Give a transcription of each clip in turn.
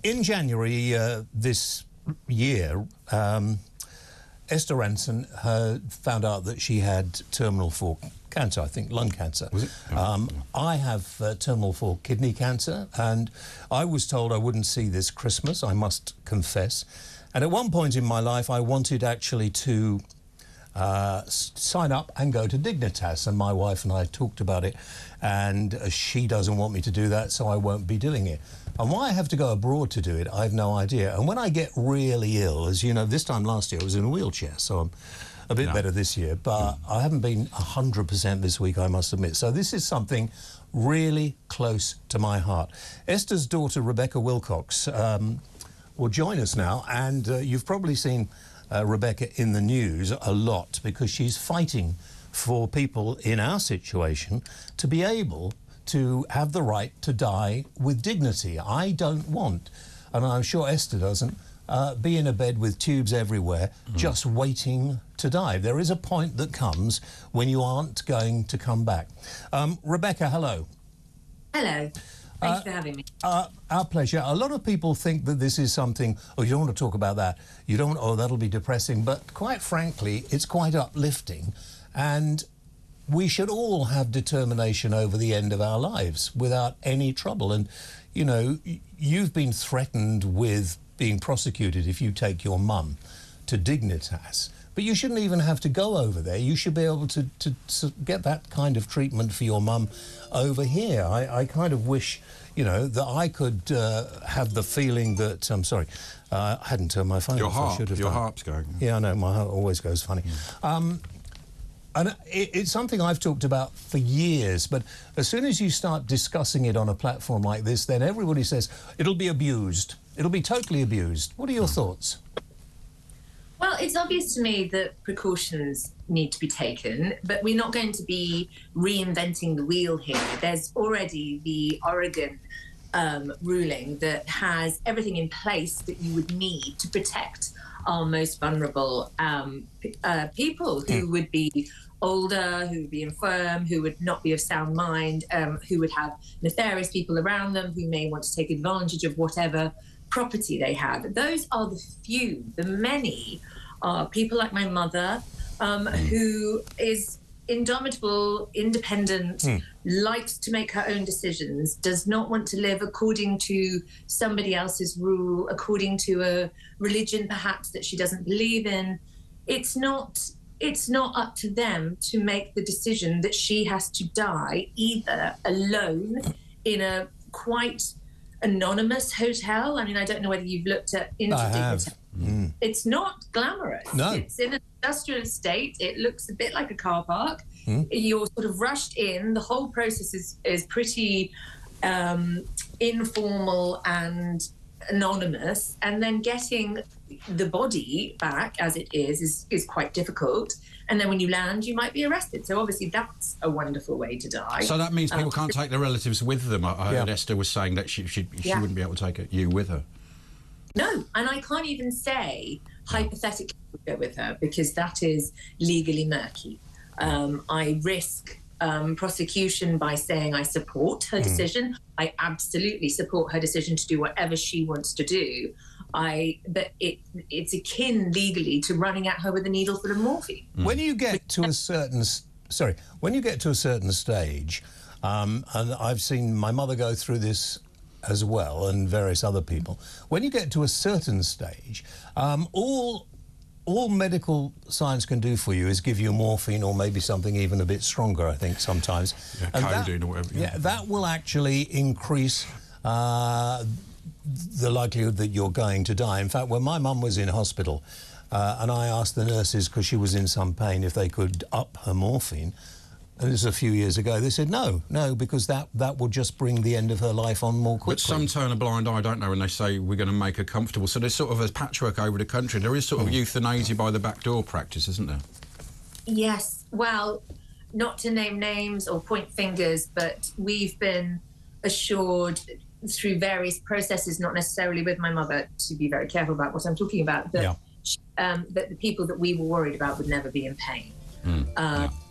In January this year, Esther Rantzen found out that she had terminal 4 cancer, I think lung cancer. Was it? I have terminal 4 kidney cancer, and I was told I wouldn't see this Christmas, I must confess. And at one point in my life, I wanted actually to sign up and go to Dignitas, and my wife and I talked about it, and she doesn't want me to do that, so I won't be doing it. And why I have to go abroad to do it, I have no idea. And when I get really ill, as you know, this time last year I was in a wheelchair, so I'm a bit better this year, but I haven't been 100% this week, I must admit. So this is something really close to my heart. Esther's daughter, Rebecca Wilcox, will join us now, and you've probably seen Rebecca in the news a lot because she's fighting for people in our situation to be able to have the right to die with dignity. I don't want, and I'm sure Esther doesn't, be in a bed with tubes everywhere just waiting to die. There is a point that comes when you aren't going to come back. Rebecca, hello. Hello. Thanks for having me. Our pleasure. A lot of people think that this is something, oh, you don't want to talk about that. You don't, oh, that'll be depressing. But quite frankly, it's quite uplifting. And we should all have determination over the end of our lives without any trouble. And, you know, you've been threatened with being prosecuted if you take your mum to Dignitas. But you shouldn't even have to go over there. You should be able to get that kind of treatment for your mum over here. I kind of wish, you know, that I could have the feeling that... I'm sorry, I hadn't turned my phone off. I should have your done. harp's going. Yeah, I know, my heart always goes funny. And it's something I've talked about for years, but as soon as you start discussing it on a platform like this, then everybody says, it'll be abused. It'll be totally abused. What are your thoughts? Well, it's obvious to me that precautions need to be taken, but we're not going to be reinventing the wheel here. There's already the Oregon ruling that has everything in place that you would need to protect our most vulnerable people who would be older, who would be infirm, who would not be of sound mind, who would have nefarious people around them, who may want to take advantage of whatever property they have. Those are the few. The many are people like my mother, who is indomitable, independent, likes to make her own decisions, does not want to live according to somebody else's rule, according to a religion perhaps that she doesn't believe in. It's not up to them to make the decision that she has to die either alone in a quite anonymous hotel. I mean, I don't know whether you've looked at Dignitas. It's not glamorous. No. It's in an industrial estate. It looks a bit like a car park. You're sort of rushed in. The whole process is pretty informal and anonymous, and then getting the body back as it is quite difficult. And then when you land, you might be arrested. So obviously that's a wonderful way to die. So that means people can't take their relatives with them. I heard Esther was saying that she wouldn't be able to take you with her. No, and I can't even say hypothetically go with her because that is legally murky. I risk prosecution by saying I support her decision. I absolutely support her decision to do whatever she wants to do. But it's akin legally to running at her with a needle full of morphine. When you get to a certain stage, and I've seen my mother go through this as well, and various other people. When you get to a certain stage, all medical science can do for you is give you morphine or maybe something even a bit stronger, I think, sometimes. Yeah, codeine or whatever. Yeah, that will actually increase the likelihood that you're going to die. In fact, when my mum was in hospital, and I asked the nurses, because she was in some pain, if they could up her morphine, and this was a few years ago, they said no, because that will just bring the end of her life on more quickly. But some turn a blind eye, don't they, when they say we're going to make her comfortable. So there's sort of a patchwork over the country. There is sort of euthanasia by the back door practice, isn't there? Yes, well, not to name names or point fingers, but we've been assured through various processes, not necessarily with my mother, to be very careful about what I'm talking about, that, that the people that we were worried about would never be in pain.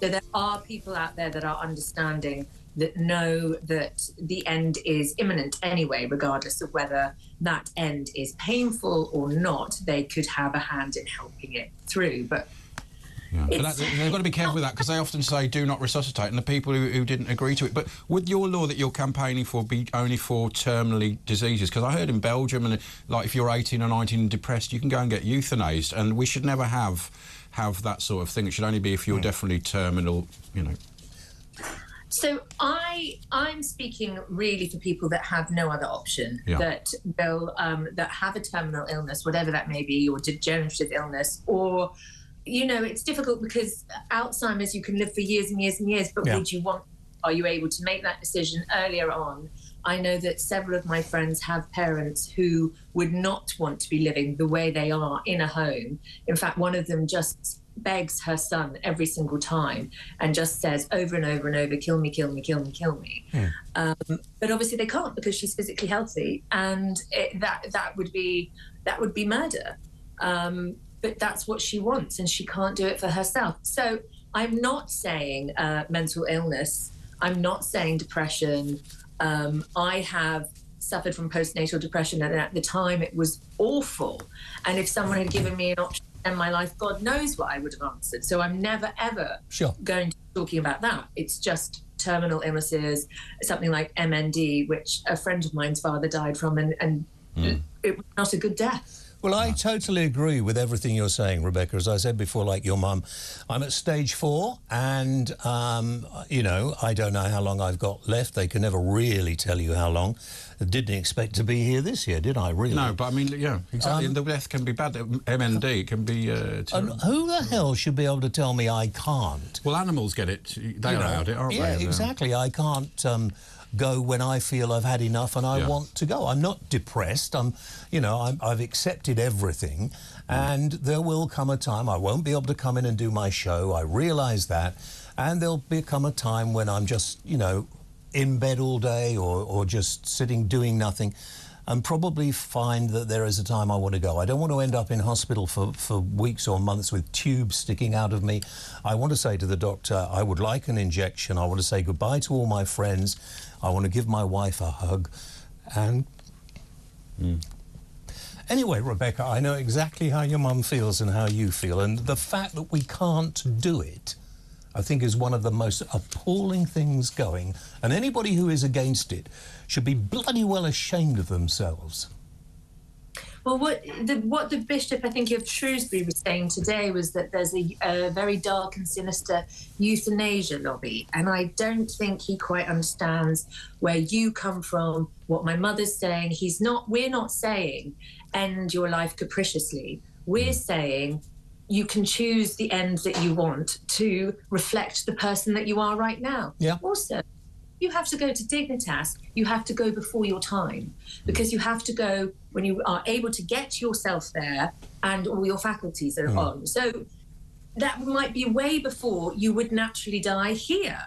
So there are people out there that are understanding that know that the end is imminent anyway, regardless of whether that end is painful or not. They could have a hand in helping it through. But yeah. But they've got to be careful with that, because they often say do not resuscitate, and the people who didn't agree to it. But would your law that you're campaigning for be only for terminally diseases? Because I heard in Belgium, and like if you're 18 or 19 and depressed, you can go and get euthanized, and we should never have that sort of thing. It should only be if you're definitely terminal, you know. So I'm speaking really for people that have no other option, that will that have a terminal illness, whatever that may be, or degenerative illness, or, you know, it's difficult because Alzheimer's, you can live for years and years and years, but are you able to make that decision earlier on? I know that several of my friends have parents who would not want to be living the way they are in a home. In fact, one of them just begs her son every single time and just says over and over and over, kill me, kill me, kill me, kill me. But obviously they can't, because she's physically healthy, and that would be murder. But that's what she wants, and she can't do it for herself. So I'm not saying mental illness. I'm not saying depression. I have suffered from postnatal depression, and at the time it was awful. And if someone had given me an option in my life, God knows what I would have answered. So I'm never, ever going to be talking about that. It's just terminal illnesses, something like MND, which a friend of mine's father died from, and it was not a good death. Well, I totally agree with everything you're saying, Rebecca. As I said before, like your mum, I'm at stage 4, and, you know, I don't know how long I've got left. They can never really tell you how long. I didn't expect to be here this year, did I, really? No, but I mean, yeah, exactly. And the death can be bad. MND can be and who the hell should be able to tell me I can't? Well, animals get it. They allowed it, aren't they? Yeah, exactly. I can't go when I feel I've had enough and I want to go. I'm not depressed. I've accepted everything, and there will come a time I won't be able to come in and do my show. I realise that, and there'll become a time when I'm just, you know, in bed all day or just sitting doing nothing, and probably find that there is a time I want to go. I don't want to end up in hospital for weeks or months with tubes sticking out of me. I want to say to the doctor, I would like an injection. I want to say goodbye to all my friends. I want to give my wife a hug. And anyway, Rebecca, I know exactly how your mum feels and how you feel, and the fact that we can't do it, I think, is one of the most appalling things going, and anybody who is against it should be bloody well ashamed of themselves. Well, what the Bishop, I think, of Shrewsbury was saying today was that there's a very dark and sinister euthanasia lobby, and I don't think he quite understands where you come from, what my mother's saying. We're not saying end your life capriciously. We're saying you can choose the end that you want to reflect the person that you are right now. Yeah. Also, you have to go to Dignitas. You have to go before your time, because you have to go when you are able to get yourself there and all your faculties are on. So that might be way before you would naturally die here.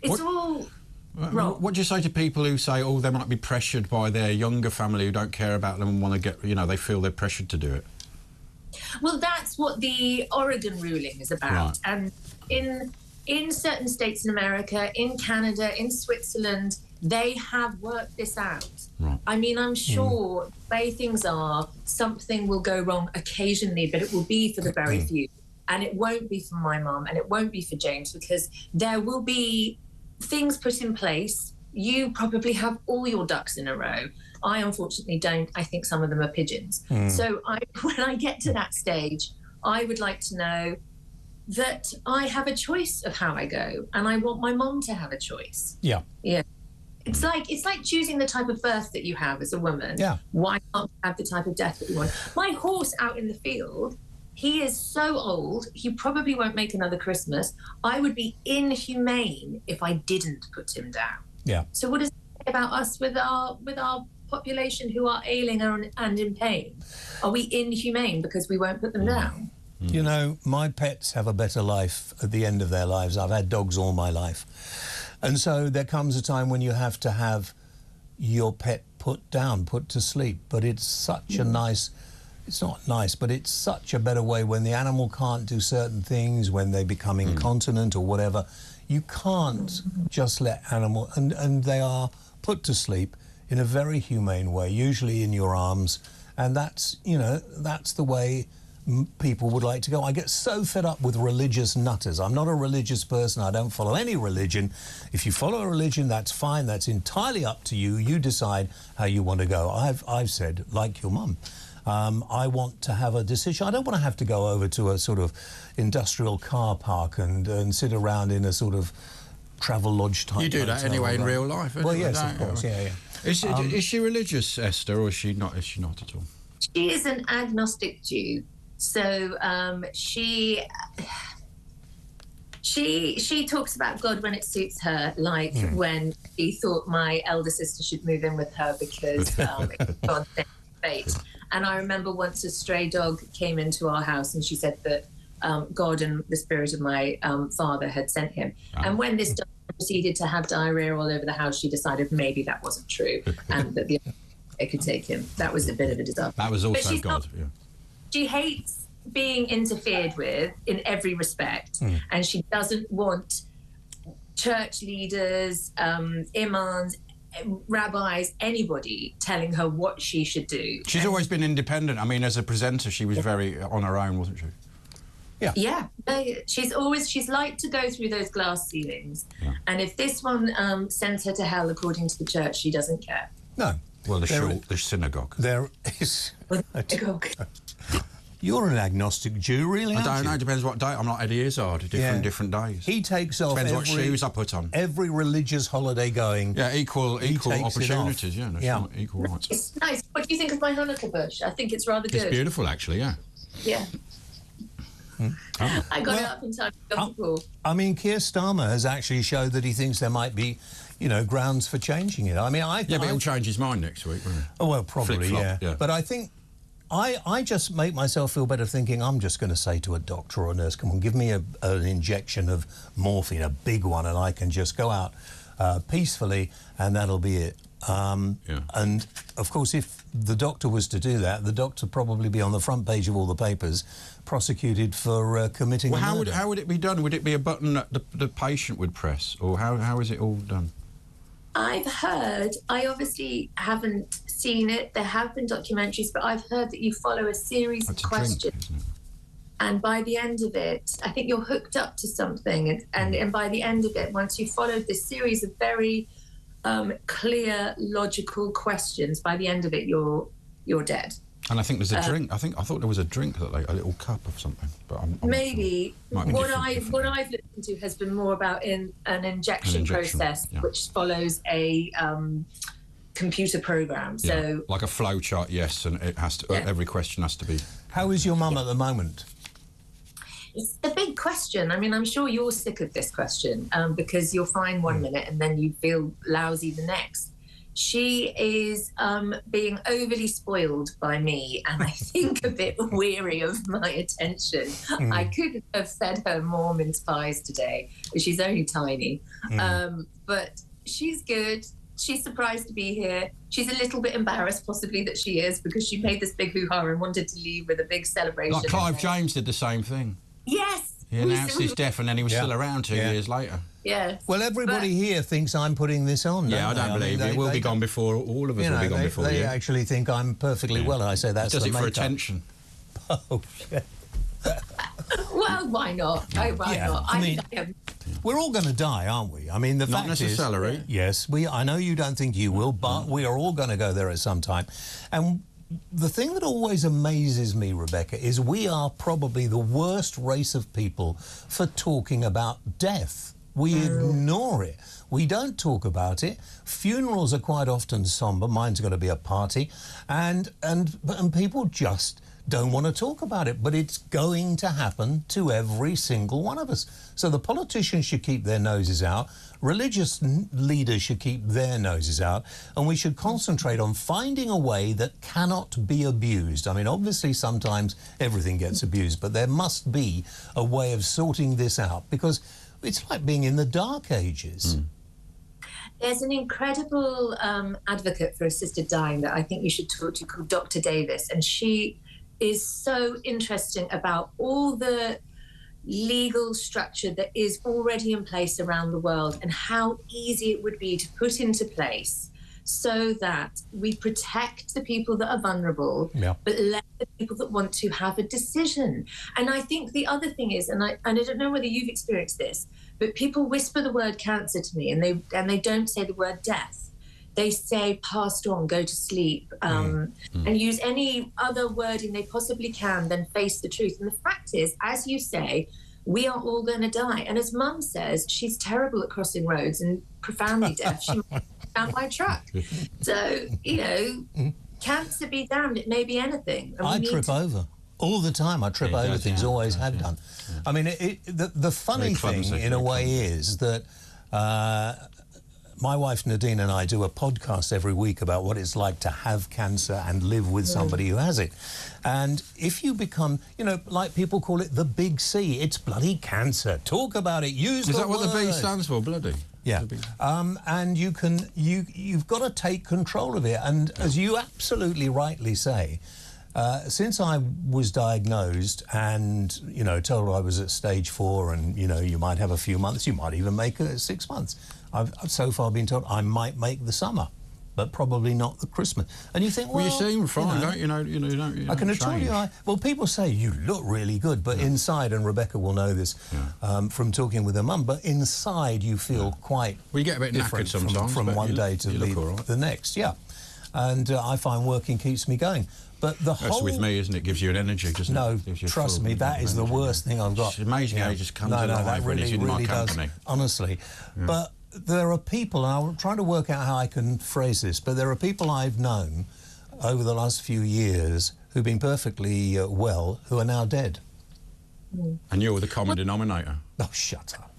It's all wrong. What do you say to people who say, oh, they might be pressured by their younger family who don't care about them and want to get, you know, they feel they're pressured to do it? Well, that's what the Oregon ruling is about. Right. And in certain states in America, in Canada, in Switzerland, they have worked this out. Right. I mean, I'm sure the way things are, something will go wrong occasionally, but it will be for the very few. And it won't be for my mum, and it won't be for James, because there will be things put in place. You probably have all your ducks in a row. I unfortunately don't. I think some of them are pigeons. So when I get to that stage, I would like to know that I have a choice of how I go, and I want my mom to have a choice. Yeah. It's like choosing the type of birth that you have as a woman. Yeah. Why not have the type of death that you want? My horse out in the field, he is so old, he probably won't make another Christmas. I would be inhumane if I didn't put him down. Yeah. So what does it say about us with our population who are ailing and in pain? Are we inhumane because we won't put them down? You know, my pets have a better life at the end of their lives. I've had dogs all my life. And so there comes a time when you have to have your pet put down, put to sleep. But it's such a nice, it's not nice, but it's such a better way when the animal can't do certain things, when they become incontinent or whatever. You can't just let animals... And they are put to sleep in a very humane way, usually in your arms. And that's, you know, that's the way people would like to go. I get so fed up with religious nutters. I'm not a religious person. I don't follow any religion. If you follow a religion, that's fine. That's entirely up to you. You decide how you want to go. I've said, like your mum, I want to have a decision. I don't want to have to go over to a sort of industrial car park and sit around in a sort of travel lodge type. You do that anyway in real life. Well, yes, of course. Yeah, yeah. Is she religious, Esther, or is she not? Is she not at all? She is an agnostic Jew. So she talks about God when it suits her, like when she thought my elder sister should move in with her because it's God's fate. And I remember once a stray dog came into our house and she said that God and the spirit of my father had sent him. And when this dog proceeded to have diarrhea all over the house, she decided maybe that wasn't true and that they could take him. That was a bit of a disaster. That was also God. She hates being interfered with in every respect, and she doesn't want church leaders, imams, rabbis, anybody telling her what she should do. She's always been independent. I mean, as a presenter, she was very on her own, wasn't she? Yeah. She's like to go through those glass ceilings, and if this one sends her to hell according to the church, she doesn't care. No. Well, the synagogue. There is. You're an agnostic Jew, really, aren't you? I don't know. It depends what day. I'm like Eddie Izzard. Different days. He takes off. Depends what shoes I put on. Every religious holiday going. Yeah, equal opportunities. Yeah, equal rights. It's nice. What do you think of my Hanukkah bush? I think it's rather good. It's beautiful, actually. Yeah. Yeah. I got it up in time to go to the pool. I mean, Keir Starmer has actually showed that he thinks there might be, you know, grounds for changing it. I mean, but he'll change his mind next week, won't he? Oh, well, probably, yeah. But I think I just make myself feel better thinking I'm just going to say to a doctor or a nurse, come on, give me an injection of morphine, a big one, and I can just go out peacefully, and that'll be it. And, of course, if the doctor was to do that, the doctor would probably be on the front page of all the papers, prosecuted for committing a murder. How would it be done? Would it be a button that the patient would press, or how is it all done? I've heard, I obviously haven't seen it, there have been documentaries, but I've heard that you follow a series of questions. And by the end of it, I think you're hooked up to something. And by the end of it, once you've followed this series of very clear, logical questions, by the end of it, you're dead. And I think there's a drink. I thought there was a drink, a little cup of something. But I'm maybe what I've looked into has been more about an injection process, which follows a computer program. So like a flow chart, yes, and it has to. Every question has to be. How is your mum at the moment? It's a big question. I mean, I'm sure you're sick of this question because you're fine one minute and then you feel lousy the next. She is being overly spoiled by me and I think a bit weary of my attention. I could have fed her more mince pies today, but she's only tiny. But she's good. She's surprised to be here. She's a little bit embarrassed, possibly, that she is, because she made this big hoo-ha and wanted to leave with a big celebration. Like Clive James did the same thing. Yes. He announced his death and then he was still around 2 years later. Yeah. Well, everybody here thinks I'm putting this on. Yeah, I don't believe it. We'll be gone before all of us will be gone before you. They actually think I'm perfectly well, and I say that's does it for attention. Oh, shit. Well, why not? Why not? I mean, we're all going to die, aren't we? I mean, the fact is... Not necessarily. Yes, I know you don't think you will, but we are all going to go there at some time. And the thing that always amazes me, Rebecca, is we are probably the worst race of people for talking about death. We ignore it. We don't talk about it. Funerals are quite often somber. Mine's going to be a party. And people just don't want to talk about it. But it's going to happen to every single one of us. So the politicians should keep their noses out. Religious leaders should keep their noses out, and we should concentrate on finding a way that cannot be abused. I mean, obviously, sometimes everything gets abused, but there must be a way of sorting this out, because it's like being in the Dark Ages. There's an incredible advocate for assisted dying that I think you should talk to, called Dr. Davis, and she is so interesting about all the legal structure that is already in place around the world, and how easy it would be to put into place so that we protect the people that are vulnerable, but let the people that want to have a decision. And I think the other thing is, and I don't know whether you've experienced this, but people whisper the word cancer to me, and they don't say the word death. They say passed on, go to sleep, and use any other wording they possibly can than face the truth. And the fact is, as you say, we are all going to die. And as Mum says, she's terrible at crossing roads and profoundly deaf. She might be down by truck. So, you know, cancer be damned, it may be anything. I trip over. All the time I trip over things, always have done. I mean, the funny thing, in a way, is that my wife Nadine and I do a podcast every week about what it's like to have cancer and live with somebody who has it. And if you become, you know, like people call it the big C, it's bloody cancer. Talk about it, use the word. Is that what the B stands for, bloody? Yeah. And you've got to take control of it. And as you absolutely rightly say, since I was diagnosed and, you know, told I was at stage 4 and, you know, you might have a few months, you might even make 6 months. I've so far been told I might make the summer, but probably not the Christmas. And you think, well, you seem fine, don't you? You don't. I can assure you, well, people say you look really good, but inside, and Rebecca will know this from talking with her mum, but inside you feel quite you get a bit different knackered sometimes, from one day to the next. Yeah, and I find working keeps me going. But the whole... That's with me, isn't it? Gives you an energy, doesn't it? No, trust me, that is the worst thing I've got. It's amazing how he just comes alive when he's in my company. Honestly. But there are people, and I'm trying to work out how I can phrase this, but there are people I've known over the last few years who've been perfectly well, who are now dead. And you're the common denominator. Oh, shut up.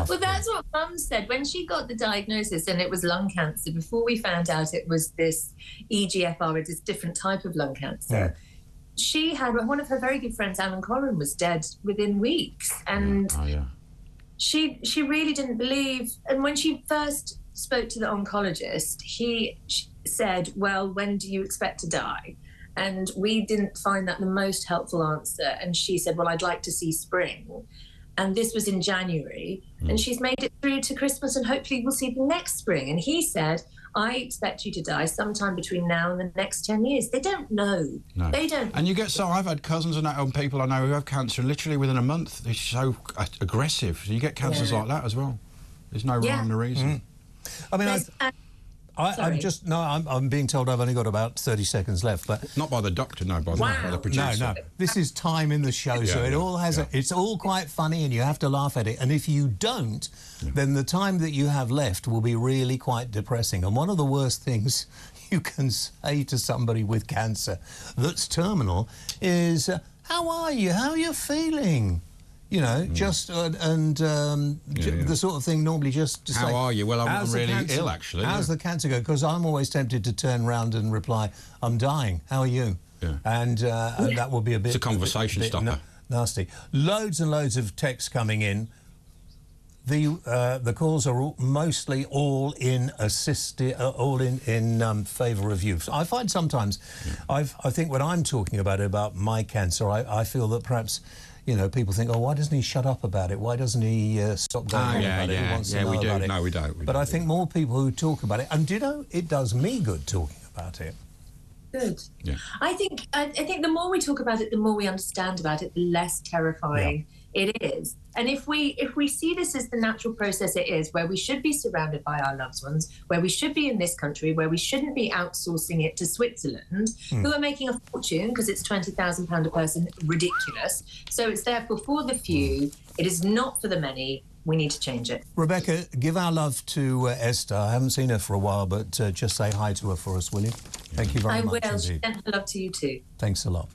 Well, that's what Mum said when she got the diagnosis, and it was lung cancer. Before we found out it was this EGFR, this different type of lung cancer. She had one of her very good friends, Alan Collin, was dead within weeks, and she really didn't believe. And when she first spoke to the oncologist, she said, "Well, when do you expect to die?" And we didn't find that the most helpful answer. And she said, "Well, I'd like to see spring." And this was in January, and she's made it through to Christmas, and hopefully we'll see the next spring. And he said, "I expect you to die sometime between now and the next 10 years." They don't know. No. They don't. And you get I've had cousins and people I know who have cancer, and literally within a month, they're so aggressive. So you get cancers like that as well. There's no rhyme or reason. I mean, I'm being told I've only got about 30 seconds left, but not by the doctor, no, by the producer. No. This is time in the show, so it all has it's all quite funny, and you have to laugh at it. And if you don't, then the time that you have left will be really quite depressing. And one of the worst things you can say to somebody with cancer that's terminal is, "How are you? How are you feeling?" You know, just the sort of thing normally just to say, "How are you?" Well, I'm really ill, actually. How's the cancer go? Because I'm always tempted to turn round and reply, "I'm dying. How are you?" And that will be a bit... It's a conversation stopper. Nasty. Loads and loads of texts coming in. The calls are mostly all in favour of you. I find sometimes, I think when I'm talking about my cancer, I feel that perhaps... You know, people think, "Oh, why doesn't he shut up about it? Why doesn't he stop going on about it? He wants to know about it." No, we don't. But I think more people who talk about it, and do you know, it does me good talking about it. Good. Yeah. I think the more we talk about it, the more we understand about it, the less terrifying it is. And if we see this as the natural process it is, where we should be surrounded by our loved ones, where we should be in this country, where we shouldn't be outsourcing it to Switzerland, who are making a fortune because it's £20,000 a person, ridiculous. So it's therefore for the few. It is not for the many. We need to change it. Rebecca, give our love to Esther. I haven't seen her for a while, but just say hi to her for us, will you? Thank you very much indeed. I will. Send her love to you too. Thanks a lot.